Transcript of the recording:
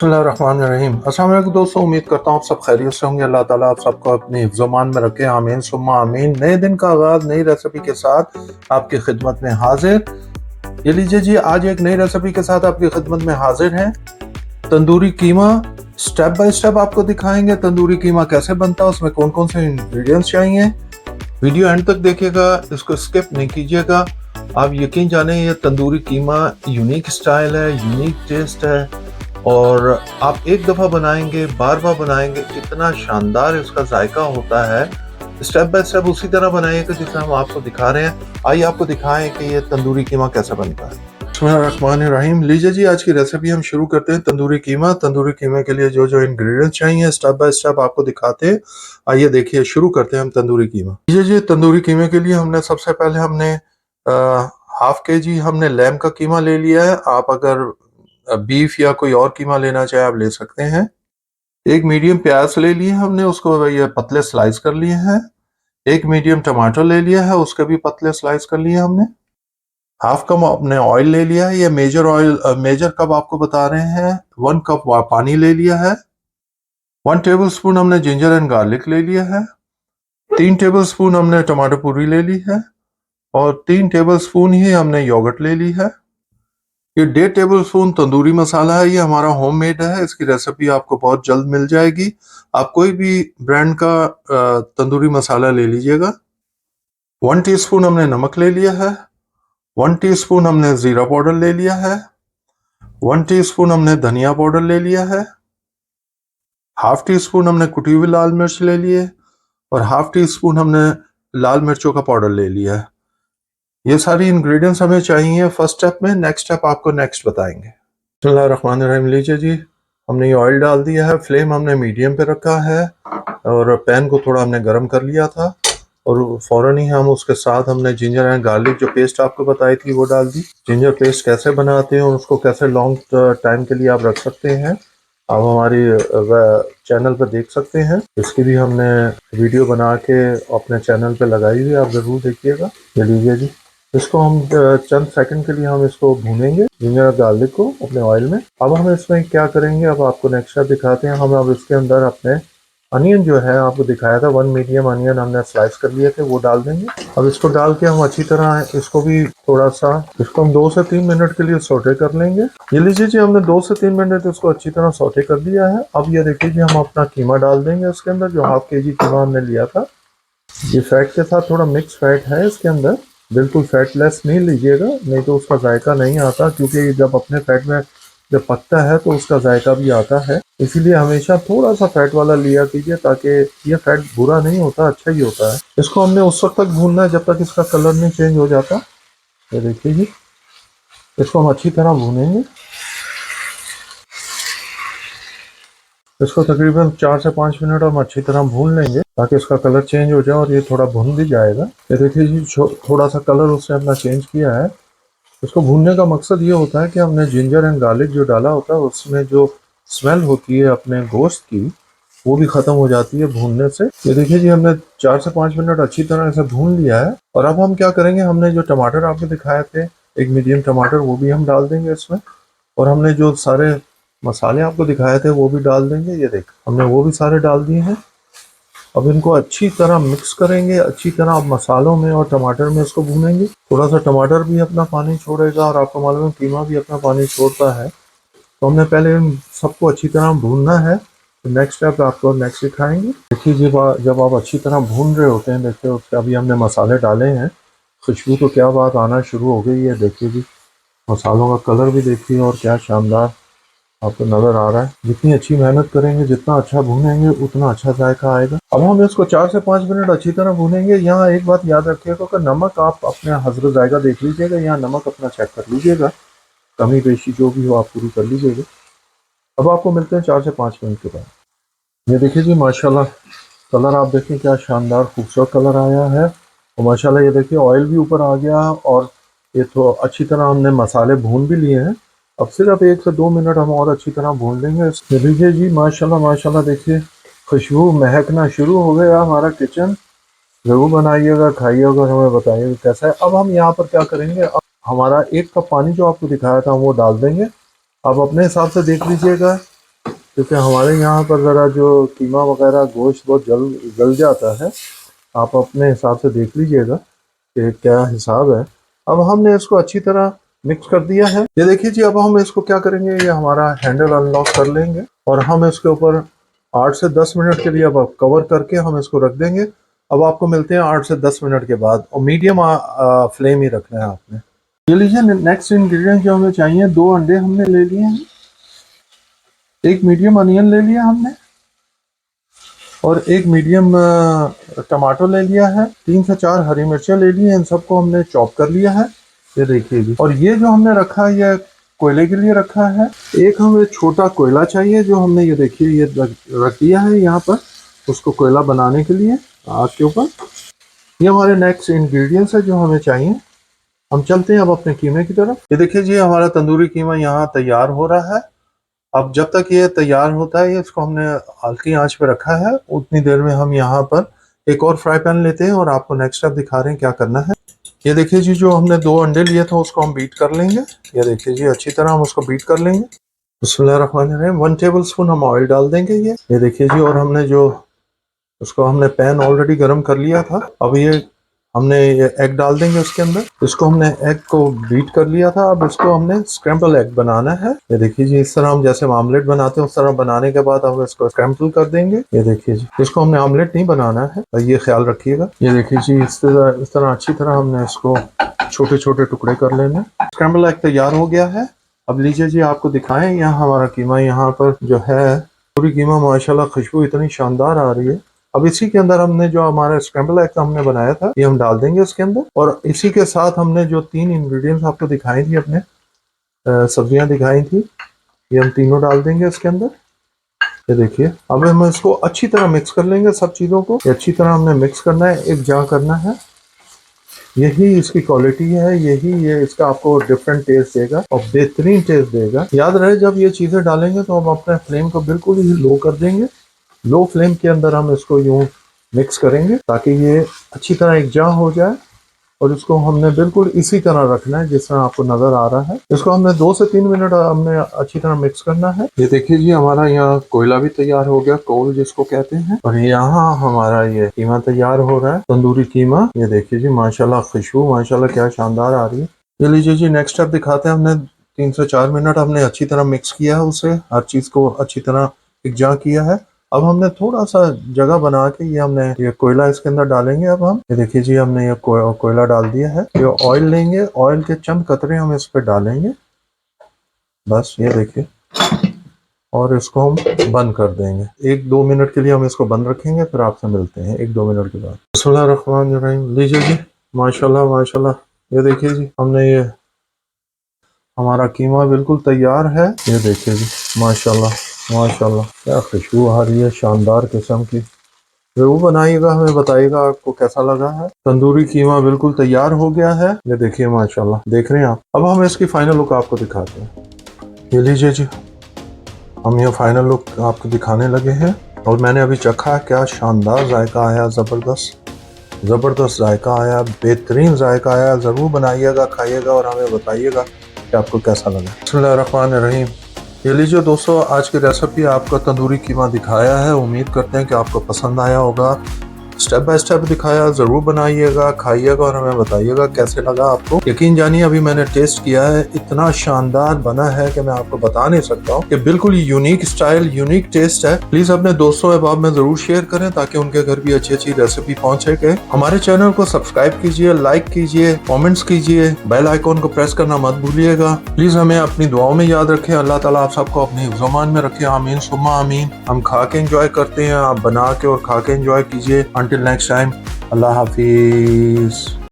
बिस्मिल्लाहिर्रहमानिर्रहीम। अस्सलाम वालेकुम दोस्तों, उम्मीद करता हूँ आप सब खैरियत से होंगे। अल्लाह ताला आप सबको अपने हिफ्ज़-ओ-मान में रखे, आमीन सुम्मा आमीन। नए दिन का आगाज़ नई रेसिपी के साथ आपकी खिदमत में हाजिर। ये लीजिए जी, आज एक नई रेसिपी के साथ आपकी खिदमत में हाजिर हैं। तंदूरी कीमा। स्टेप बाय स्टेप आपको दिखाएंगे तंदूरी कीमा कैसे बनता है, उसमें कौन कौन से इंग्रेडिएंट्स चाहिए। वीडियो एंड तक देखिएगा, इसको स्किप नहीं कीजिएगा। आप यकीन जाने ये तंदूरी कीमा यूनिक स्टाइल है, यूनिक टेस्ट है, और आप एक दफ़ा बनाएंगे बार बार बनाएंगे, इतना शानदार इसका जायका होता है। स्टेप बाय स्टेप उसी तरह बनाइएगा जिस तरह हम आपको दिखा रहे हैं। आइए आपको दिखाएं कि ये तंदूरी कीमा कैसे बनता है। बिस्मिल्लाहिर्रहमानिर्रहीम। लीजिए जी, आज की रेसिपी हम शुरू करते हैं। तंदूरी कीमा। तंदूरी कीमे के लिए जो जो इंग्रेडिएंट्स चाहिए स्टेप बाय स्टेप आपको दिखाते हैं। आइए देखिए, शुरू करते हैं हम तंदूरी कीमा। लीजिए जी, तंदूरी कीमे के लिए हमने सबसे पहले हमने हाफ के जी हमने लैम का कीमा ले लिया है। आप अगर बीफ या कोई और कीमा लेना चाहे आप ले सकते हैं। एक मीडियम प्याज ले लिए हमने, उसको ये पतले स्लाइस कर लिए हैं। एक मीडियम टमाटर ले लिया है, उसके भी पतले स्लाइस कर लिए हमने। हाफ कप अपने ऑयल ले लिया है, ये मेजर ऑयल मेजर कप आपको बता रहे हैं। 1 कप पानी ले लिया है। 1 टेबल स्पून हमने जिंजर एंड गार्लिक ले लिया है। 3 टेबल स्पून हमने टमाटर प्यूरी ले ली है, और 3 टेबल स्पून ही हमने योगर्ट ले ली है। ये 1.5 टेबल स्पून तंदूरी मसाला है, ये हमारा होममेड है। इसकी रेसिपी आपको बहुत जल्द मिल जाएगी। आप कोई भी ब्रांड का तंदूरी मसाला ले लीजिएगा। 1 टीस्पून हमने नमक ले लिया है। 1 टीस्पून हमने जीरा पाउडर ले लिया है। 1 टीस्पून हमने धनिया पाउडर ले लिया है। हाफ टी स्पून हमने कुटी हुई लाल मिर्च ले लिए, और हाफ टी स्पून हमने लाल मिर्चों का पाउडर ले लिया है। ये सारी इंग्रेडिएंट्स हमें चाहिए फर्स्ट स्टेप में। नेक्स्ट स्टेप आपको नेक्स्ट बताएंगे। बिस्मिल्लाहिर्रहमानिर्रहीम। लीजिए जी, हमने ये ऑयल डाल दिया है। फ्लेम हमने मीडियम पे रखा है, और पैन को थोड़ा हमने गर्म कर लिया था, और फौरन ही हम उसके साथ हमने जिंजर एंड गार्लिक जो पेस्ट आपको बताई थी वो डाल दी। जिंजर पेस्ट कैसे बनाते हैं और उसको कैसे लॉन्ग टाइम के लिए आप रख सकते हैं, आप हमारी चैनल पर देख सकते हैं। इसकी भी हमने वीडियो बना के अपने चैनल पे लगाई हुई है, आप ज़रूर देखिएगा। ये लीजिए जी, इसको हम चंद सेकंड के लिए हम इसको भूनेंगे, जिंजर गार्लिक को अपने ऑयल में। अब हम इसमें क्या करेंगे, अब आपको नेक्स्ट स्टेप दिखाते हैं। हम अब इसके अंदर अपने अनियन जो है आपको दिखाया था, 1 मीडियम अनियन हमने स्लाइस कर लिए थे, वो डाल देंगे। अब इसको डाल के हम अच्छी तरह इसको भी थोड़ा सा इसको हम 2 से 3 मिनट के लिए सौटे कर लेंगे। ये लीजिए जी, हमने 2 से 3 मिनट इसको अच्छी तरह सौटे कर दिया है। अब ये देखिए जी, हम अपना कीमा डाल देंगे इसके अंदर, जो हाफ के जी कीमा हमने लिया था। ये फैट के साथ थोड़ा मिक्स फैट है इसके अंदर, बिल्कुल फैटलेस नहीं लीजिएगा, नहीं तो उसका जायका नहीं आता। क्योंकि जब अपने फैट में जब पकता है तो उसका जायका भी आता है, इसीलिए हमेशा थोड़ा सा फैट वाला लिया कीजिए, ताकि ये फैट बुरा नहीं होता, अच्छा ही होता है। इसको हमने उस वक्त तक भूनना है जब तक इसका कलर नहीं चेंज हो जाता। ये देखिए जी, इसको हम अच्छी तरह भूनेंगे। इसको तकरीबन 4 से 5 मिनट हम अच्छी तरह भून लेंगे, ताकि इसका कलर चेंज हो जाए, और ये थोड़ा भुन भी जाएगा। ये देखिए जी, थोड़ा सा कलर उसने अपना चेंज किया है। इसको भूनने का मकसद ये होता है कि हमने जिंजर एंड गार्लिक जो डाला होता है, उसमें जो स्मेल होती है अपने गोश्त की, वो भी खत्म हो जाती है भूनने से। ये देखिए जी, हमने 4 से 5 मिनट अच्छी तरह से भून लिया है। और अब हम क्या करेंगे, हमने जो टमाटर आपको दिखाए थे, एक मीडियम टमाटर, वो भी हम डाल देंगे इसमें। और हमने जो सारे मसाले आपको दिखाए थे वो भी डाल देंगे। ये देख, हमने वो भी सारे डाल दिए हैं। अब इनको अच्छी तरह मिक्स करेंगे, अच्छी तरह अब मसालों में और टमाटर में इसको भूनेंगे। थोड़ा सा टमाटर भी अपना पानी छोड़ेगा, और आपको मालूम है कीमा भी अपना पानी छोड़ता है। तो हमने पहले इन सबको अच्छी तरह भूनना है। तो नेक्स्ट स्टेप आपको नेक्स्ट सिखाएंगे। देखिए जब आप अच्छी तरह भून रहे होते हैं, देखिए उसके अभी हमने मसाले डाले हैं, खुशबू तो क्या बात आना शुरू हो गई है। देखिए जी, मसालों का कलर भी देखिए, और क्या शानदार आपको नज़र आ रहा है। जितनी अच्छी मेहनत करेंगे, जितना अच्छा भूनेंगे, उतना अच्छा जायका आएगा। अब हम इसको 4 से 5 मिनट अच्छी तरह भूनेंगे। यहाँ एक बात याद रखिएगा कि नमक आप अपने हज़रत जायका देख लीजिएगा, यहाँ नमक अपना चेक कर लीजिएगा, कमी पेशी जो भी हो आप पूरी कर लीजिएगा। अब आपको मिलते हैं 4 से 5 मिनट के बाद। ये देखिए जी, माशाल्लाह कलर आप देखिए, क्या शानदार खूबसूरत कलर आया है। और माशाल्लाह ये देखिए, ऑयल भी ऊपर आ गया, और ये तो अच्छी तरह हमने मसाले भून भी लिए हैं। अब सिर्फ 1 से 2 मिनट हम और अच्छी तरह भून लेंगे। ये देखिए जी, माशाल्लाह माशाल्लाह, देखिए खुशबू महकना शुरू हो गया हमारा किचन। ज़रूर बनाइएगा, खाइएगा और हमें बताइएगा कैसा है। अब हम यहाँ पर क्या करेंगे, अब हमारा 1 कप पानी जो आपको दिखाया था वो डाल देंगे। आप अपने हिसाब से देख लीजिएगा क्योंकि हमारे यहाँ पर ज़रा जो कीमा वगैरह गोश्त बहुत गल जाता है। आप अपने हिसाब से देख लीजिएगा कि क्या हिसाब है। अब हमने इसको अच्छी तरह मिक्स कर दिया है। ये देखिए जी, अब हम इसको क्या करेंगे, ये हमारा हैंडल अनलॉक कर लेंगे और हम इसके ऊपर 8 से 10 मिनट के लिए अब कवर करके हम इसको रख देंगे। अब आपको मिलते हैं 8 से 10 मिनट के बाद, और मीडियम फ्लेम ही रखना है आपने। ये लीजिए, नेक्स्ट इंग्रेडिएंट जो हमें चाहिए, 2 अंडे हमने ले लिए हैं, एक मीडियम अनियन ले लिया हमने, और एक मीडियम टमाटो ले लिया है, 3 से 4 हरी मिर्चें ले ली हैं, इन सबको हमने चॉप कर लिया है। ये देखिए जी, और ये जो हमने रखा है ये कोयले के लिए रखा है। एक हमें छोटा कोयला चाहिए जो हमने ये देखिए ये रख दिया है यहाँ पर, उसको कोयला बनाने के लिए आग के ऊपर। ये हमारे नेक्स्ट इंग्रेडिएंट्स है जो हमें चाहिए। हम चलते हैं अब अपने कीमे की तरफ। ये देखिए जी, हमारा तंदूरी कीमा यहाँ तैयार हो रहा है। अब जब तक ये तैयार होता है, इसको हमने हल्की आंच पे रखा है, उतनी देर में हम यहाँ पर एक और फ्राई पैन लेते हैं और आपको नेक्स्ट स्टेप दिखा रहे हैं क्या करना है। ये देखिए जी, जो हमने 2 अंडे लिए थे उसको हम बीट कर लेंगे। ये देखिए जी, अच्छी तरह हम उसको बीट कर लेंगे। बिस्मिल्लाहिर्रहमानिर्रहीम। 1 टेबल स्पून हम ऑयल डाल देंगे। ये देखिए जी, और हमने जो उसको हमने पैन ऑलरेडी गर्म कर लिया था। अब ये हमने ये एग डाल देंगे उसके अंदर। इसको हमने एग को बीट कर लिया था, अब इसको हमने स्क्रैम्बल एग बनाना है। ये देखिए जी, इस तरह हम जैसे ऑमलेट बनाते हैं उस तरह बनाने के बाद हम इसको स्क्रैम्बल कर देंगे। ये देखिए जी, इसको हमने ऑमलेट नहीं बनाना है, ये ख्याल रखिएगा। ये देखिए जी, इस तरह अच्छी तरह हमने इसको छोटे छोटे टुकड़े कर लेने। स्क्रैम्बल एग तैयार हो गया है। अब लीजिए जी, आपको दिखाएं, यहाँ हमारा कीमा यहाँ पर जो है, पूरी कीमा माशाल्लाह खुशबू इतनी शानदार आ रही है। अब इसी के अंदर हमने जो हमारा स्क्रैम्बल एग हमने बनाया था ये हम डाल देंगे इसके अंदर, और इसी के साथ हमने जो 3 इंग्रेडिएंट्स आपको दिखाई थी, अपने सब्जियां दिखाई थी, ये हम तीनों डाल देंगे इसके अंदर। ये देखिए, अब हम इसको अच्छी तरह मिक्स कर लेंगे सब चीज़ों को। अच्छी तरह हमने मिक्स करना है, एक जा करना है। यही इसकी क्वालिटी है, यही ये इसका आपको डिफरेंट टेस्ट देगा और बेहतरीन टेस्ट देगा। याद रहे, जब ये चीज़ें डालेंगे तो हम अपने फ्लेम को बिल्कुल ही लो कर देंगे। लो फ्लेम के अंदर हम इसको यूं मिक्स करेंगे ताकि ये अच्छी तरह एकजा हो जाए, और इसको हमने बिल्कुल इसी तरह रखना है जिस तरह आपको नजर आ रहा है। इसको हमने 2 से 3 मिनट हमने अच्छी तरह मिक्स करना है। ये देखिए जी, हमारा यहाँ कोयला भी तैयार हो गया, कोल जिसको कहते हैं, और यहाँ हमारा ये कीमा तैयार हो रहा है, तंदूरी कीमा। ये देखिए जी, माशाल्लाह खुशबू माशाल्लाह क्या शानदार आ रही है। ये लीजिए जी, नेक्स्ट स्टेप दिखाते हैं। हमने 3 से 4 मिनट हमने अच्छी तरह मिक्स किया है, उसे हर चीज को अच्छी तरह एकजा किया है। अब हमने थोड़ा सा जगह बना के ये कोयला इसके अंदर डालेंगे। अब हम ये देखिए जी, हमने ये कोयला डाल दिया है। ये ऑयल लेंगे, ऑयल के चंद कतरे हम इस पे डालेंगे, बस ये देखिए, और इसको हम बंद कर देंगे। 1-2 मिनट के लिए हम इसको बंद रखेंगे, फिर आपसे मिलते हैं 1-2 मिनट के बाद। बिस्मिल्लाहिर्रहमानिर्रहीम। लीजिए जी, माशाल्लाह माशाल्लाह, ये देखिए जी, हमने ये हमारा कीमा बिल्कुल तैयार है। ये देखिए जी, माशाल्लाह माशाल्लाह क्या खुशबू आ रही है, शानदार किस्म की। जरूर बनाइएगा, हमें बताइएगा आपको कैसा लगा है। तंदूरी कीमा बिल्कुल तैयार हो गया है। ये देखिए माशाल्लाह, देख रहे हैं आप। अब हम इसकी फाइनल लुक आपको दिखाते हैं। ये लीजिए जी, हम ये फाइनल लुक आपको दिखाने लगे हैं, और मैंने अभी चखा, क्या शानदार जायका आया, ज़बरदस्त जायका आया, बेहतरीन जायका आया। ज़रूर बनाइएगा, खाइएगा और हमें बताइएगा कि आपको कैसा लगा। बिस्मिल्लाहिर्रहमानिर्रहीम। ये लीजिए दोस्तों, आज की रेसिपी आपका तंदूरी कीमा दिखाया है। उम्मीद करते हैं कि आपको पसंद आया होगा। स्टेप बाय स्टेप दिखाया, ज़रूर बनाइएगा, खाइएगा और हमें बताइएगा कैसे लगा आपको। यकीन जानिए, अभी मैंने टेस्ट किया है, इतना शानदार बना है कि मैं आपको बता नहीं सकता हूँ कि बिल्कुल यूनिक स्टाइल, यूनिक टेस्ट है। प्लीज अपने दोस्तों अहबाब में जरूर शेयर करें ताकि उनके घर भी अच्छी अच्छी रेसिपी पहुँचे के। हमारे चैनल को सब्सक्राइब कीजिए, लाइक कीजिए, कॉमेंट्स कीजिए, बेल आइकॉन को प्रेस करना मत भूलिएगा। प्लीज हमें अपनी दुआओं में याद रखें। अल्लाह ताला आप सबको अपने हिफ्ज़-ओ-मान में रखे। आमीन सुम्मा आमीन। हम खा के एंजॉय करते हैं, आप बना के और खा के एंजॉय कीजिए। Until next time, Allah Hafiz.